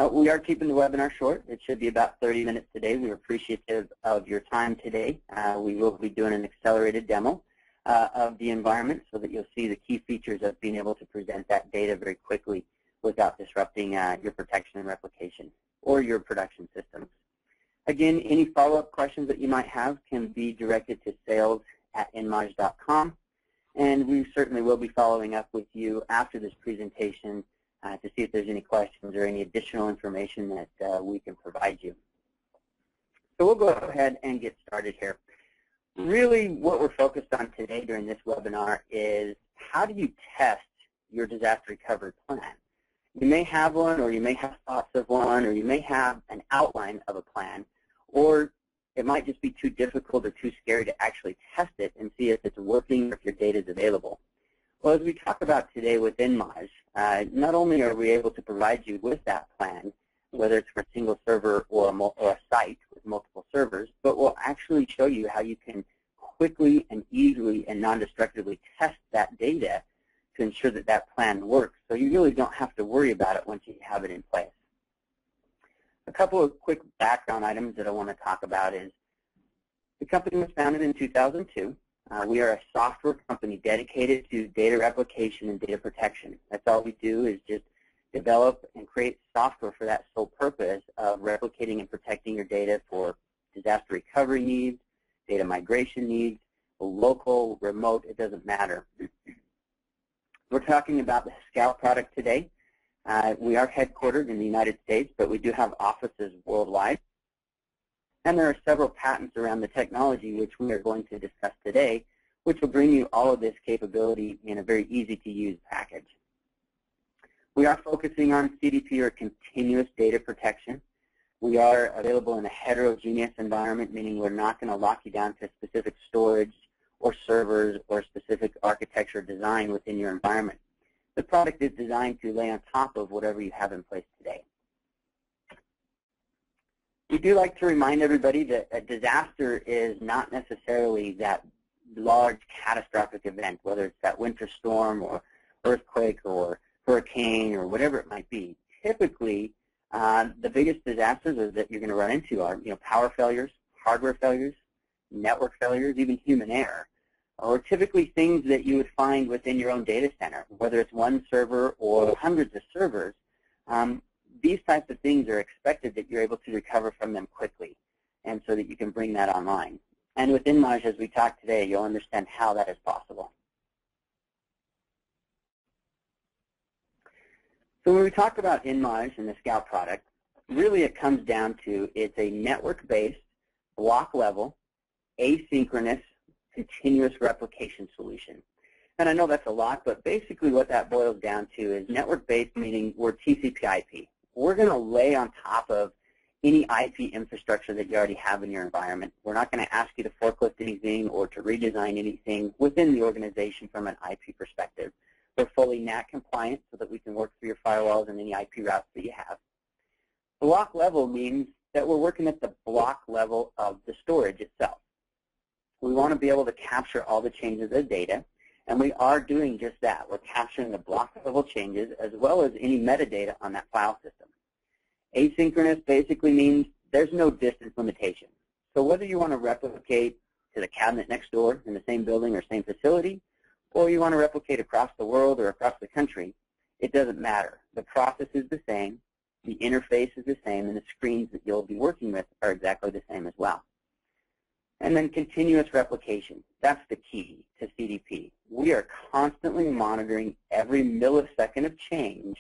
We are keeping the webinar short. It should be about 30 minutes today. We're appreciative of your time today. We will be doing an accelerated demo of the environment so that you'll see the key features of being able to present that data very quickly without disrupting your protection and replication or your production systems. Again, any follow-up questions that you might have can be directed to sales@inmage.com, and we certainly will be following up with you after this presentation to see if there's any questions or any additional information that we can provide you. So we'll go ahead and get started here. Really what we're focused on today during this webinar is how do you test your disaster recovery plan? You may have one, or you may have thoughts of one, or you may have an outline of a plan, or it might just be too difficult or too scary to actually test it and see if it's working or if your data is available. Well, as we talk about today with InMage, not only are we able to provide you with that plan, whether it's for a single server or a site with multiple servers, but we'll actually show you how you can quickly and easily and non-destructively test that data to ensure that that plan works. So you really don't have to worry about it once you have it in place. A couple of quick background items that I want to talk about is the company was founded in 2002. We are a software company dedicated to data replication and data protection. That's all we do is just develop and create software for that sole purpose of replicating and protecting your data for disaster recovery needs, data migration needs, local, remote, it doesn't matter. We're talking about the Scout product today. We are headquartered in the United States, but we do have offices worldwide. And there are several patents around the technology which we are going to discuss today, which will bring you all of this capability in a very easy-to-use package. We are focusing on CDP, or continuous data protection. We are available in a heterogeneous environment, meaning we're not going to lock you down to specific storage or servers or specific architecture design within your environment. The product is designed to lay on top of whatever you have in place today. We do like to remind everybody that a disaster is not necessarily that large catastrophic event, whether it's that winter storm or earthquake or hurricane or whatever it might be. Typically, the biggest disasters that you're going to run into are power failures, hardware failures, network failures, even human error, or typically things that you would find within your own data center, whether it's one server or hundreds of servers. These types of things are expected that you're able to recover from them quickly, and so that you can bring that online. And with InMage, as we talk today, you'll understand how that is possible. So when we talk about InMage and the Scout product, really it comes down to it's a network-based, block-level, asynchronous, continuous replication solution. And I know that's a lot, but basically what that boils down to is network-based, meaning we're TCP/IP. We're going to lay on top of any IP infrastructure that you already have in your environment. We're not going to ask you to forklift anything or to redesign anything within the organization from an IP perspective. We're fully NAT compliant so that we can work through your firewalls and any IP routes that you have. Block level means that we're working at the block level of the storage itself. We want to be able to capture all the changes of data, and we are doing just that. We're capturing the block level changes as well as any metadata on that file system. Asynchronous basically means there's no distance limitation. So whether you want to replicate to the cabinet next door in the same building or same facility, or you want to replicate across the world or across the country, it doesn't matter. The process is the same, the interface is the same, and the screens that you'll be working with are exactly the same as well. And then continuous replication. That's the key to CDP. We are constantly monitoring every millisecond of change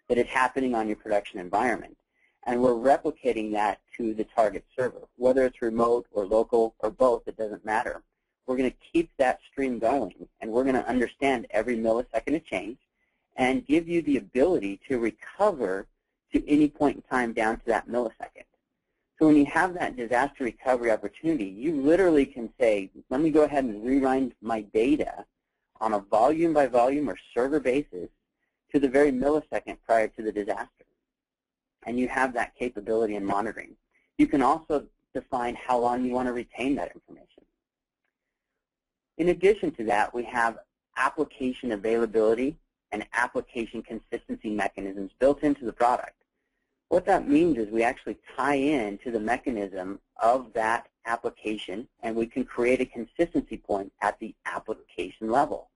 that is happening on your production environment. And we're replicating that to the target server. Whether it's remote or local or both, it doesn't matter. We're going to keep that stream going, and we're going to understand every millisecond of change and give you the ability to recover to any point in time down to that millisecond. So when you have that disaster recovery opportunity, you literally can say, let me go ahead and rewind my data on a volume by volume or server basis to the very millisecond prior to the disaster. And you have that capability in monitoring. You can also define how long you want to retain that information. In addition to that, we have application availability and application consistency mechanisms built into the product. What that means is we actually tie in to the mechanism of that application, and we can create a consistency point at the application level.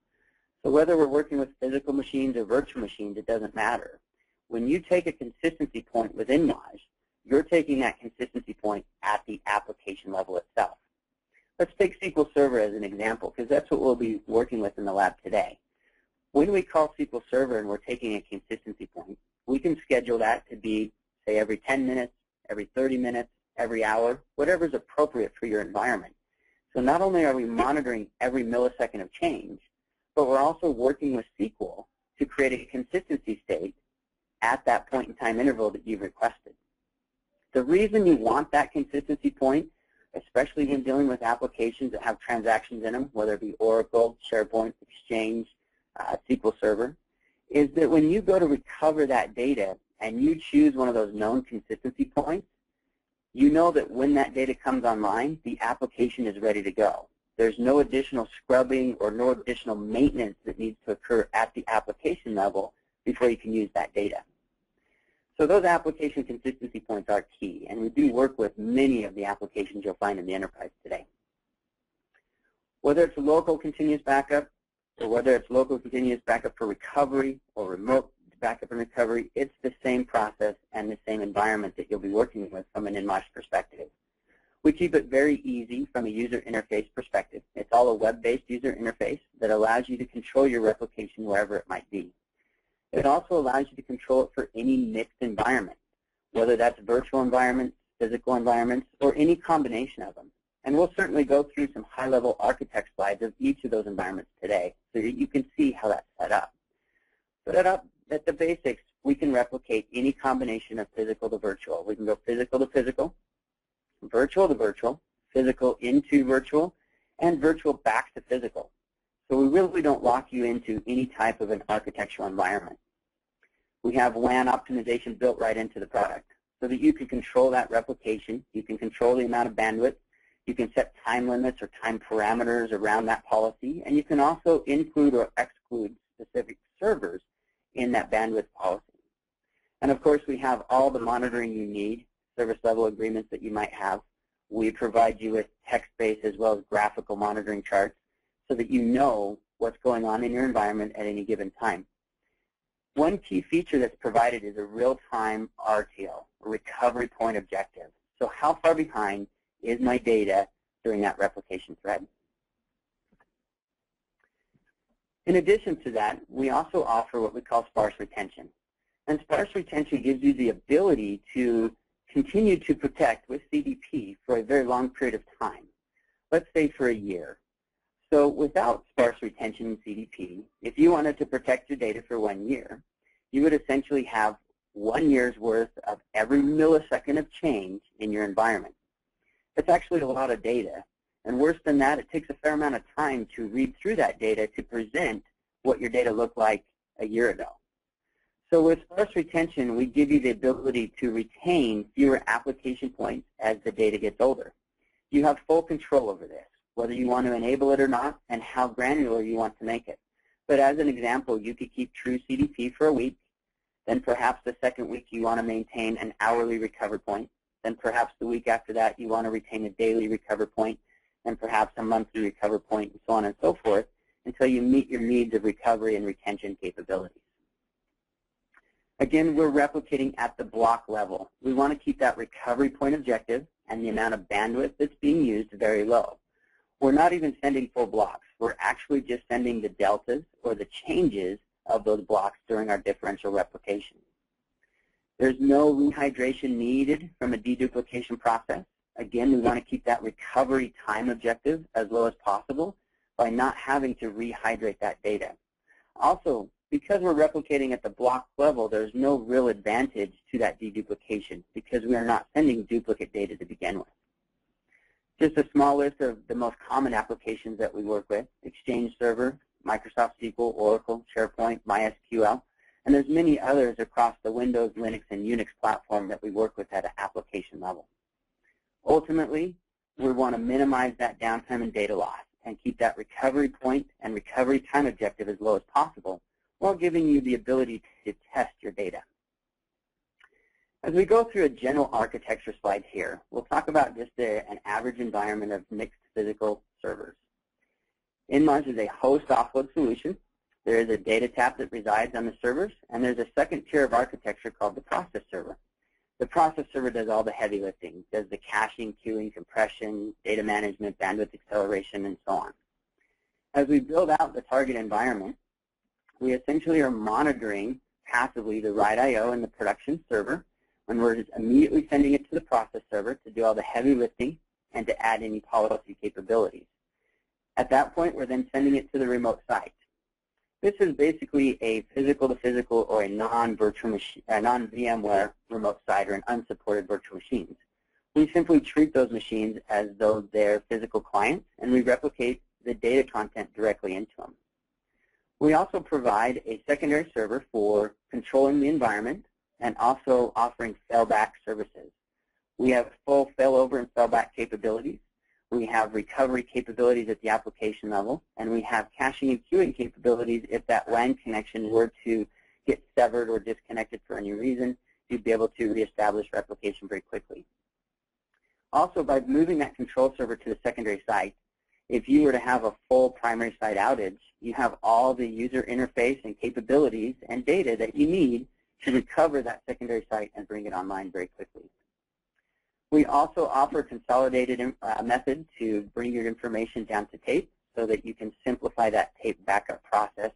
So whether we're working with physical machines or virtual machines, it doesn't matter. When you take a consistency point with InMage, you're taking that consistency point at the application level itself. Let's take SQL Server as an example, because that's what we'll be working with in the lab today. When we call SQL Server and we're taking a consistency point, we can schedule that to be, say, every 10 minutes, every 30 minutes, every hour, whatever is appropriate for your environment. So not only are we monitoring every millisecond of change, but we're also working with SQL to create a consistency state at that point in time interval that you've requested. The reason you want that consistency point, especially when dealing with applications that have transactions in them, whether it be Oracle, SharePoint, Exchange, SQL Server, is that when you go to recover that data and you choose one of those known consistency points, you know that when that data comes online, the application is ready to go. There's no additional scrubbing or no additional maintenance that needs to occur at the application level before you can use that data. So those application consistency points are key, and we do work with many of the applications you'll find in the enterprise today. Whether it's local continuous backup, or whether it's local continuous backup for recovery or remote backup and recovery, it's the same process and the same environment that you'll be working with from an InMage perspective. We keep it very easy from a user interface perspective. It's all a web-based user interface that allows you to control your replication wherever it might be. It also allows you to control it for any mixed environment, whether that's virtual environments, physical environments, or any combination of them. And we'll certainly go through some high-level architect slides of each of those environments today so that you can see how that's set up. Set up at the basics, we can replicate any combination of physical to virtual. We can go physical to physical, virtual to virtual, physical into virtual, and virtual back to physical. So we really don't lock you into any type of an architectural environment. We have WAN optimization built right into the product so that you can control that replication, you can control the amount of bandwidth, you can set time limits or time parameters around that policy, and you can also include or exclude specific servers in that bandwidth policy. And of course, we have all the monitoring you need, service level agreements that you might have. We provide you with text-based as well as graphical monitoring charts so that you know what's going on in your environment at any given time. One key feature that's provided is a real-time RTO, a recovery point objective. So how far behind is my data during that replication thread? In addition to that, we also offer what we call sparse retention. And sparse retention gives you the ability to continue to protect with CDP for a very long period of time, let's say for a year. So without sparse retention in CDP, if you wanted to protect your data for 1 year, you would essentially have 1 year's worth of every millisecond of change in your environment. It's actually a lot of data. And worse than that, it takes a fair amount of time to read through that data to present what your data looked like a year ago. So with sparse retention, we give you the ability to retain fewer application points as the data gets older. You have full control over this, whether you want to enable it or not, and how granular you want to make it. But as an example, you could keep true CDP for a week, then perhaps the second week you want to maintain an hourly recover point, then perhaps the week after that you want to retain a daily recover point, and perhaps a monthly recover point, and so on and so forth, until you meet your needs of recovery and retention capabilities. Again, we're replicating at the block level. We want to keep that recovery point objective and the amount of bandwidth that's being used very low. We're not even sending full blocks. We're actually just sending the deltas or the changes of those blocks during our differential replication. There's no rehydration needed from a deduplication process. Again, we want to keep that recovery time objective as low as possible by not having to rehydrate that data. Also, because we're replicating at the block level, there's no real advantage to that deduplication because we are not sending duplicate data to begin with. Just a small list of the most common applications that we work with: Exchange Server, Microsoft SQL, Oracle, SharePoint, MySQL, and there's many others across the Windows, Linux, and Unix platform that we work with at an application level. Ultimately, we want to minimize that downtime and data loss and keep that recovery point and recovery time objective as low as possible while giving you the ability to test your data. As we go through a general architecture slide here, we'll talk about just an average environment of mixed physical servers. InMage is a host offload solution. There is a data tap that resides on the servers, and there's a second tier of architecture called the process server. The process server does all the heavy lifting, does the caching, queuing, compression, data management, bandwidth acceleration, and so on. As we build out the target environment, we essentially are monitoring passively the write I/O in the production server, when we're just immediately sending it to the process server to do all the heavy lifting and to add any policy capabilities. At that point, we're then sending it to the remote site. This is basically a physical-to-physical or a non-virtual machine, non-VMware remote site or an unsupported virtual machines. We simply treat those machines as though they're physical clients, and we replicate the data content directly into them. We also provide a secondary server for controlling the environment and also offering failback services. We have full failover and failback capabilities. We have recovery capabilities at the application level, and we have caching and queuing capabilities if that WAN connection were to get severed or disconnected for any reason. You'd be able to reestablish replication very quickly. Also, by moving that control server to the secondary site, if you were to have a full primary site outage, you have all the user interface and capabilities and data that you need to recover that secondary site and bring it online very quickly. We also offer a consolidated method to bring your information down to tape so that you can simplify that tape backup process,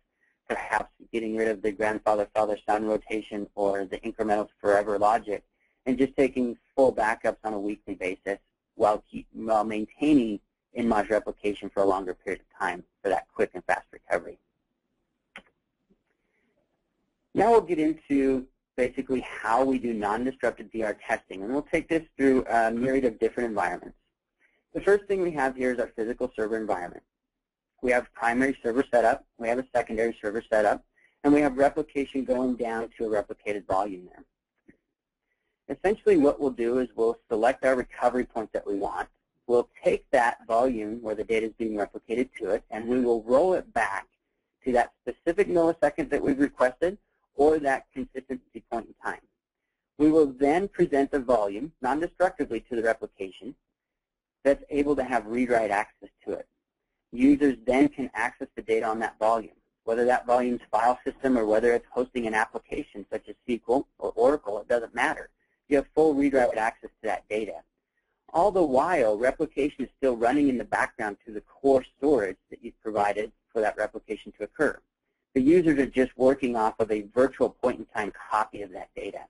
perhaps getting rid of the grandfather, father, son rotation or the incremental forever logic, and just taking full backups on a weekly basis while maintaining InMage replication for a longer period of time for that quick and fast recovery. Now we'll get into basically how we do non-disrupted DR testing, and we'll take this through a myriad of different environments. The first thing we have here is our physical server environment. We have primary server setup, we have a secondary server setup, and we have replication going down to a replicated volume there. Essentially what we'll do is we'll select our recovery point that we want. We'll take that volume where the data is being replicated to it, and we will roll it back to that specific millisecond that we've requested or that consistency point in time. We will then present the volume non-destructively to the replication that's able to have read-write access to it. Users then can access the data on that volume, whether that volume's file system or whether it's hosting an application such as SQL or Oracle, it doesn't matter. You have full read-write access to that data. All the while, replication is still running in the background to the core storage that you've provided for that replication to occur. The users are just working off of a virtual point-in-time copy of that data.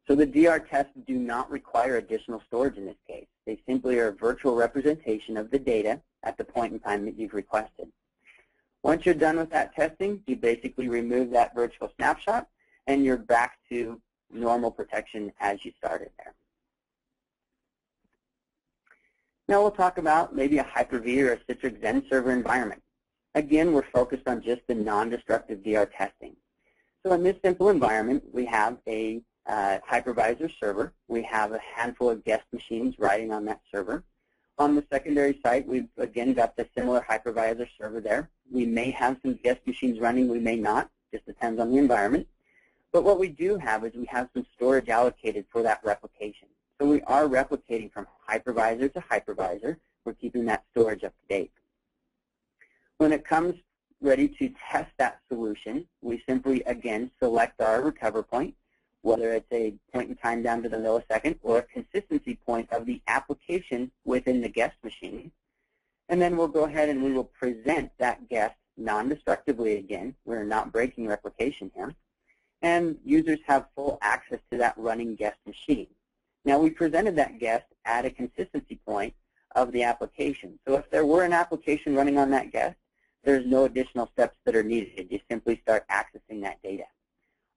So the DR tests do not require additional storage in this case. They simply are a virtual representation of the data at the point in time that you've requested. Once you're done with that testing, you basically remove that virtual snapshot, and you're back to normal protection as you started there. Now we'll talk about maybe a Hyper-V or a Citrix Zen server environment. Again, we're focused on just the non-destructive DR testing. So in this simple environment, we have a hypervisor server. We have a handful of guest machines riding on that server. On the secondary site, we've again got the similar hypervisor server there. We may have some guest machines running, we may not, just depends on the environment. But what we do have is we have some storage allocated for that replication. So we are replicating from hypervisor to hypervisor. We're keeping that storage up to date. When it comes ready to test that solution, we simply, again, select our recover point, whether it's a point in time down to the millisecond or a consistency point of the application within the guest machine. And then we'll go ahead and we will present that guest non-destructively again. We're not breaking replication here. And users have full access to that running guest machine. Now, we presented that guest at a consistency point of the application. So if there were an application running on that guest, there's no additional steps that are needed. You simply start accessing that data.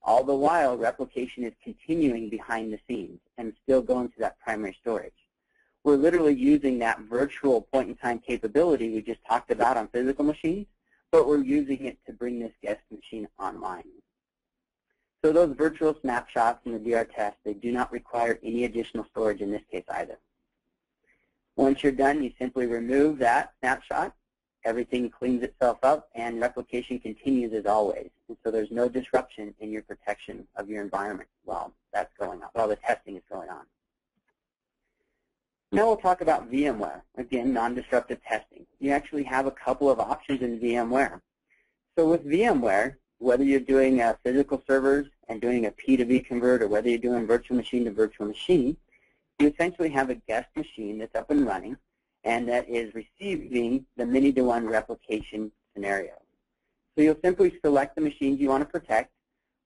All the while, replication is continuing behind the scenes and still going to that primary storage. We're literally using that virtual point-in-time capability we just talked about on physical machines, but we're using it to bring this guest machine online. So those virtual snapshots in the DR test, they do not require any additional storage in this case either. Once you're done, you simply remove that snapshot. Everything cleans itself up, and replication continues as always. And so there's no disruption in your protection of your environment while that's going on, while the testing is going on. Now we'll talk about VMware. Again, non-disruptive testing. You actually have a couple of options in VMware. So with VMware, whether you're doing physical servers and doing a P2V convert, or whether you're doing virtual machine to virtual machine, you essentially have a guest machine that's up and running and that is receiving the many-to-one replication scenario. So you'll simply select the machines you want to protect.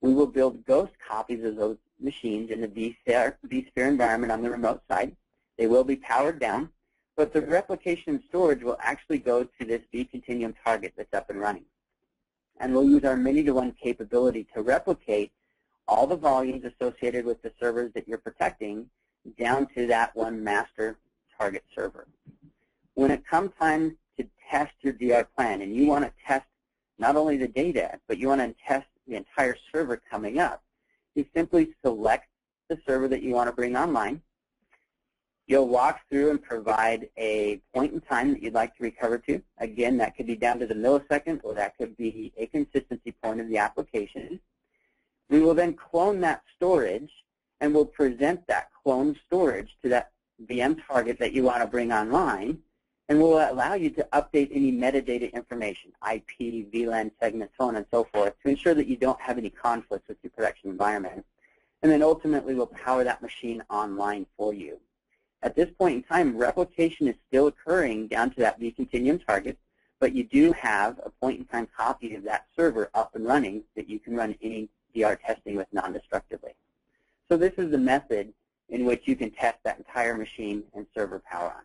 We will build ghost copies of those machines in the vSphere environment on the remote side. They will be powered down, but the replication and storage will actually go to this vContinuum target that's up and running. And we'll use our many-to-one capability to replicate all the volumes associated with the servers that you're protecting down to that one master target server. When it comes time to test your DR plan, and you want to test not only the data, but you want to test the entire server coming up, you simply select the server that you want to bring online. You'll walk through and provide a point in time that you'd like to recover to. Again, that could be down to the millisecond, or that could be a consistency point of the application. We will then clone that storage, and we'll present that cloned storage to that VM target that you want to bring online, and we'll allow you to update any metadata information, IP, VLAN segment, so on and so forth, to ensure that you don't have any conflicts with your production environment. And then ultimately, we'll power that machine online for you. At this point in time, replication is still occurring down to that vContinuum target, but you do have a point-in-time copy of that server up and running that you can run any DR testing with non-destructively. So this is the method in which you can test that entire machine and server power on.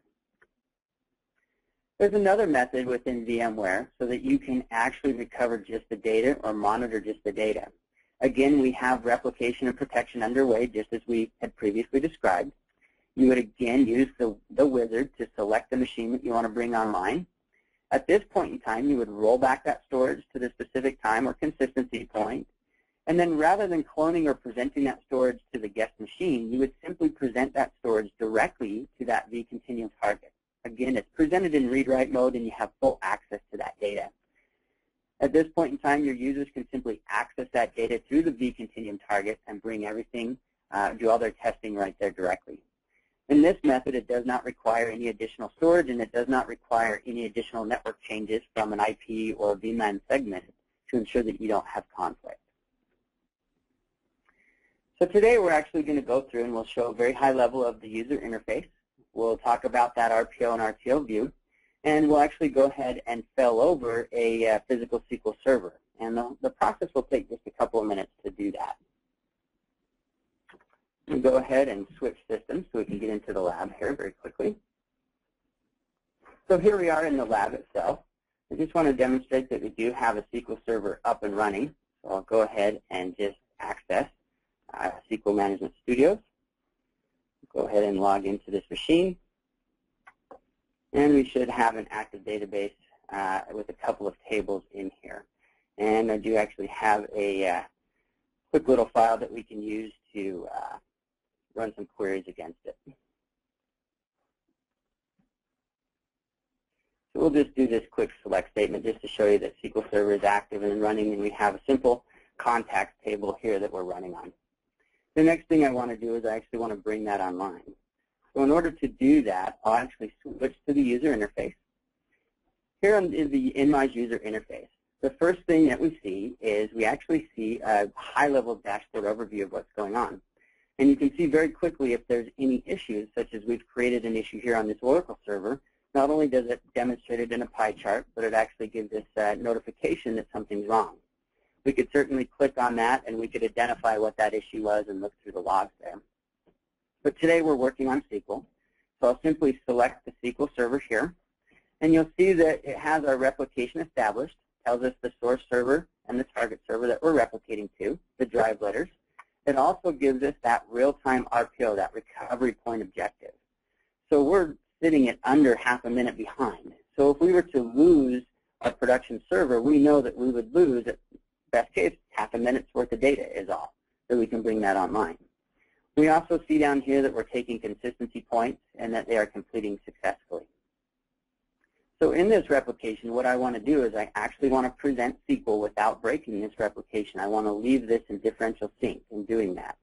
There's another method within VMware so that you can actually recover just the data or monitor just the data. Again, we have replication and protection underway, just as we had previously described. You would again use the wizard to select the machine that you want to bring online. At this point in time, you would roll back that storage to the specific time or consistency point. And then rather than cloning or presenting that storage to the guest machine, you would simply present that storage directly to that vContinuum target. Again, it's presented in read-write mode, and you have full access to that data. At this point in time, your users can simply access that data through the vContinuum target and bring everything, do all their testing right there directly. In this method, it does not require any additional storage, and it does not require any additional network changes from an IP or VLAN segment to ensure that you don't have conflict. So today we're actually going to go through and we'll show a very high level of the user interface. We'll talk about that RPO and RTO view, and we'll actually go ahead and fail over a physical SQL server. And the process will take just a couple of minutes to do that. We'll go ahead and switch systems so we can get into the lab here very quickly. So here we are in the lab itself. I just want to demonstrate that we do have a SQL server up and running. So I'll go ahead and just access SQL Management Studios. Go ahead and log into this machine. And we should have an active database with a couple of tables in here. And I do actually have a quick little file that we can use to run some queries against it. So we'll just do this quick select statement just to show you that SQL Server is active and running, and we have a simple contacts table here that we're running on. The next thing I want to do is I actually want to bring that online. So in order to do that, I'll actually switch to the user interface. Here is the InMage user interface. The first thing that we see is we actually see a high-level dashboard overview of what's going on. And you can see very quickly if there's any issues, such as we've created an issue here on this Oracle server. Not only does it demonstrate it in a pie chart, but it actually gives us notification that something's wrong. We could certainly click on that, and we could identify what that issue was and look through the logs there. But today we're working on SQL. So I'll simply select the SQL server here. And you'll see that it has our replication established, tells us the source server and the target server that we're replicating to, the drive letters. It also gives us that real-time RPO, that recovery point objective. So we're sitting at under half a minute behind. So if we were to lose our production server, we know that we would lose, at best case, half a minute's worth of data is all, so we can bring that online. We also see down here that we're taking consistency points and that they are completing successfully. So in this replication, what I want to do is I actually want to present SQL without breaking this replication. I want to leave this in differential sync in doing that.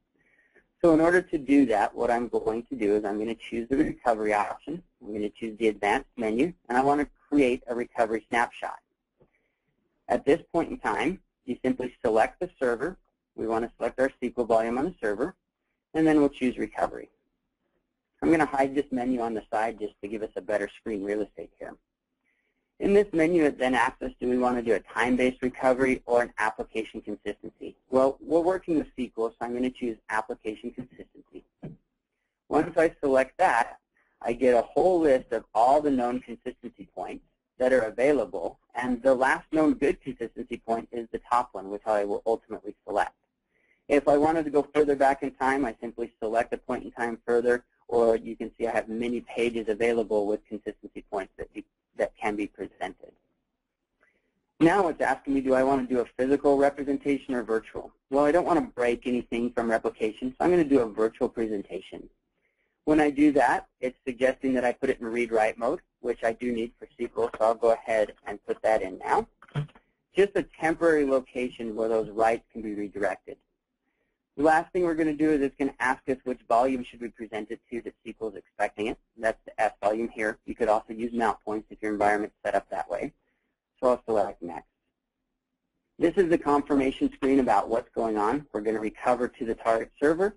So in order to do that, what I'm going to do is I'm going to choose the recovery option. I'm going to choose the advanced menu, and I want to create a recovery snapshot. At this point in time, you simply select the server. We want to select our SQL volume on the server, and then we'll choose recovery. I'm going to hide this menu on the side just to give us a better screen real estate here. In this menu, it then asks us, do we want to do a time-based recovery or an application consistency? Well, we're working with SQL, so I'm going to choose application consistency. Once I select that, I get a whole list of all the known consistency points that are available, and the last known good consistency point is the top one, which I will ultimately select. If I wanted to go further back in time, I simply select a point in time further, or you can see I have many pages available with consistency points that can be presented. Now it's asking me, do I want to do a physical representation or virtual? Well, I don't want to break anything from replication, so I'm going to do a virtual presentation. When I do that, it's suggesting that I put it in read-write mode, which I do need for SQL, so I'll go ahead and put that in now. Just a temporary location where those writes can be redirected. The last thing we're going to do is it's going to ask us which volume should we present it to that SQL is expecting it. That's the S volume here. You could also use mount points if your environment's set up that way. So I'll select next. This is the confirmation screen about what's going on. We're going to recover to the target server.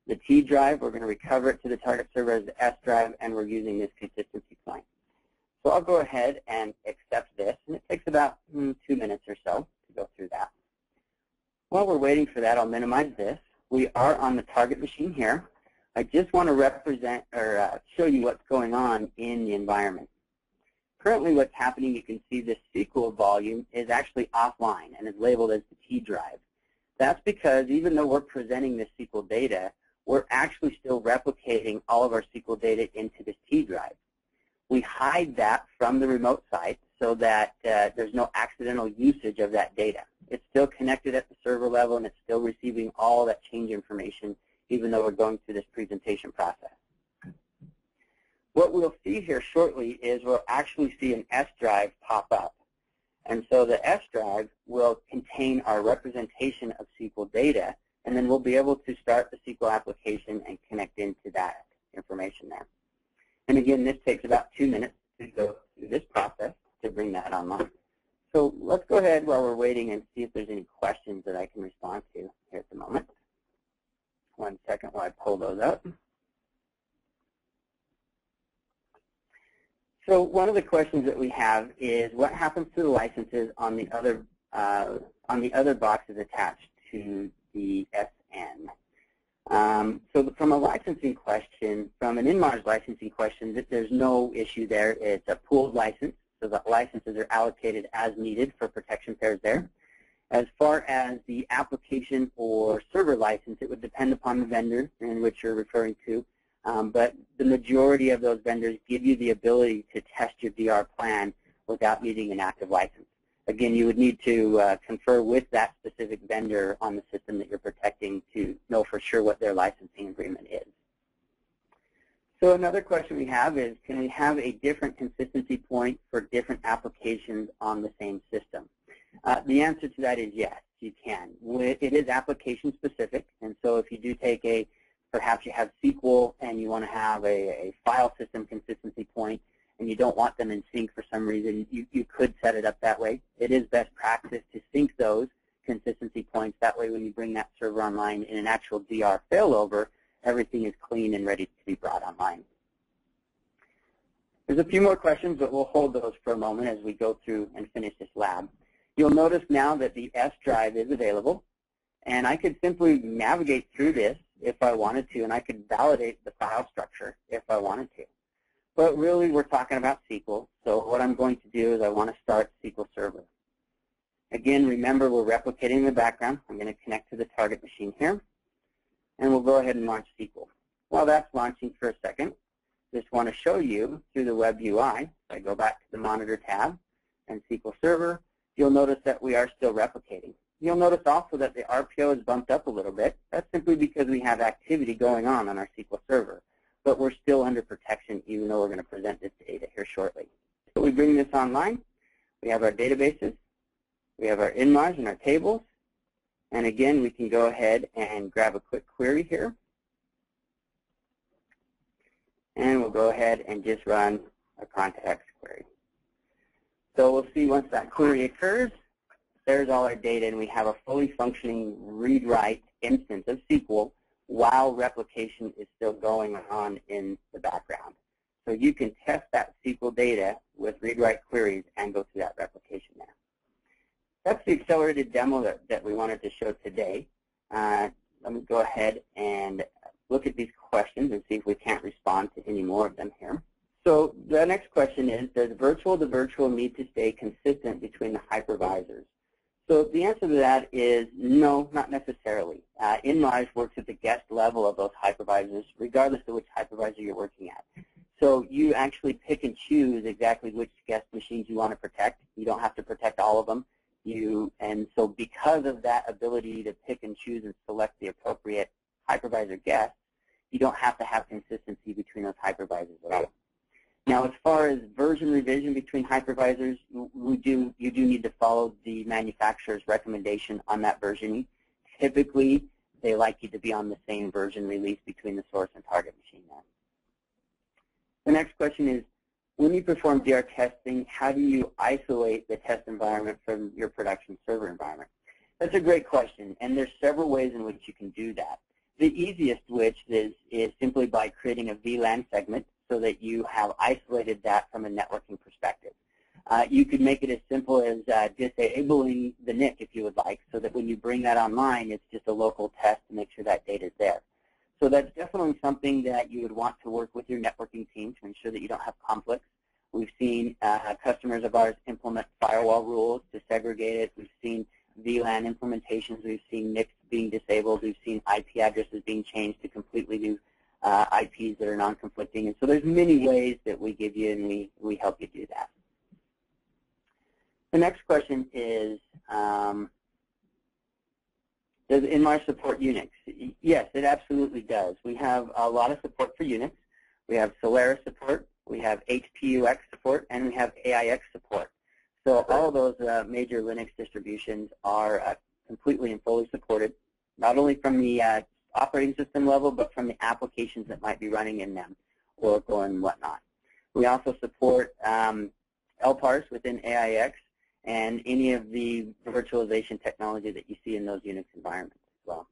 The T drive, we're going to recover it to the target server as the S drive, and we're using this consistency point. So I'll go ahead and accept this, and it takes about 2 minutes or so to go through that. While we're waiting for that, I'll minimize this. We are on the target machine here. I just want to represent or show you what's going on in the environment. Currently what's happening, you can see this SQL volume is actually offline and is labeled as the T drive. That's because even though we're presenting this SQL data, we're actually still replicating all of our SQL data into this T drive. We hide that from the remote site so that there's no accidental usage of that data. It's still connected at the server level, and it's still receiving all that change information, even though we're going through this presentation process. What we'll see here shortly is we'll actually see an S drive pop up. And so the S drive will contain our representation of SQL data, and then we'll be able to start the SQL application and connect into that information there. And again, this takes about 2 minutes to go through this process to bring that online. So let's go ahead while we're waiting and see if there's any questions that I can respond to here at the moment. 1 second while I pull those up. So one of the questions that we have is what happens to the licenses on the other boxes attached to the SN? So from a licensing question, from an InMage licensing question, there's no issue there. It's a pooled license, so the licenses are allocated as needed for protection pairs there. As far as the application or server license, it would depend upon the vendor in which you're referring to. But the majority of those vendors give you the ability to test your DR plan without needing an active license. Again, you would need to confer with that specific vendor on the system that you're protecting to know for sure what their licensing agreement is. So another question we have is, can we have a different consistency point for different applications on the same system? The answer to that is yes, you can. It is application specific, and so if you do take perhaps you have SQL and you want to have a file system consistency point and you don't want them in sync for some reason, you could set it up that way. It is best practice to sync those consistency points. That way when you bring that server online in an actual DR failover, everything is clean and ready to be brought online. There's a few more questions, but we'll hold those for a moment as we go through and finish this lab. You'll notice now that the S drive is available, and I could simply navigate through this if I wanted to, and I could validate the file structure if I wanted to. But really, we're talking about SQL, so what I'm going to do is I want to start SQL Server. Again, remember, we're replicating in the background. I'm going to connect to the target machine here, and we'll go ahead and launch SQL. While that's launching for a second, just want to show you through the web UI. If I go back to the Monitor tab and SQL Server, you'll notice that we are still replicating. You'll notice also that the RPO is bumped up a little bit. That's simply because we have activity going on our SQL Server. But we're still under protection, even though we're going to present this data here shortly. So we bring this online. We have our databases. We have our InMage and our tables. And again, we can go ahead and grab a quick query here. And we'll go ahead and just run a context query. So we'll see once that query occurs, there's all our data, and we have a fully functioning read-write instance of SQL while replication is still going on in the background. So you can test that SQL data with read-write queries and go through that replication there. That's the accelerated demo that we wanted to show today. Let me go ahead and look at these questions and see if we can't respond to any more of them here. So the next question is, does virtual to virtual need to stay consistent between the hypervisors? So the answer to that is no, not necessarily. InMage works at the guest level of those hypervisors, regardless of which hypervisor you're working at. So you actually pick and choose exactly which guest machines you want to protect. You don't have to protect all of them. And so because of that ability to pick and choose and select the appropriate hypervisor guests, you don't have to have consistency between those hypervisors at all. Now, as far as version revision between hypervisors, you do need to follow the manufacturer's recommendation on that versioning. Typically, they like you to be on the same version release between the source and target machine there. The next question is, when you perform DR testing, how do you isolate the test environment from your production server environment? That's a great question, and there's several ways in which you can do that. The easiest which is simply by creating a VLAN segment so that you have isolated that from a networking perspective. You could make it as simple as disabling the NIC if you would like, so that when you bring that online, it's just a local test to make sure that data is there. So that's definitely something that you would want to work with your networking team to ensure that you don't have conflicts. We've seen customers of ours implement firewall rules to segregate it. We've seen VLAN implementations. We've seen NICs being disabled. We've seen IP addresses being changed to completely new IPs that are non-conflicting. And so there's many ways that we give you, and we help you do that. The next question is, does InMage support Unix? Yes, it absolutely does. We have a lot of support for Unix. We have Solaris support, we have HPUX support, and we have AIX support. So all of those major Linux distributions are completely and fully supported, not only from the operating system level, but from the applications that might be running in them, Oracle and whatnot. We also support LPARS within AIX, and any of the virtualization technology that you see in those Unix environments as well.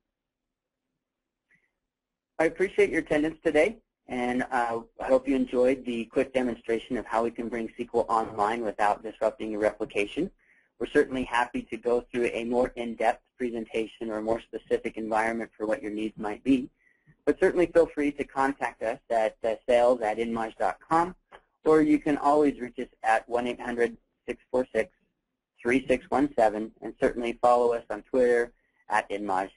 I appreciate your attendance today, and I hope you enjoyed the quick demonstration of how we can bring SQL online without disrupting your replication. We're certainly happy to go through a more in-depth presentation or a more specific environment for what your needs might be, but certainly feel free to contact us at sales@inmage.com, or you can always reach us at 1-800-646-3617, and certainly follow us on Twitter at InMage.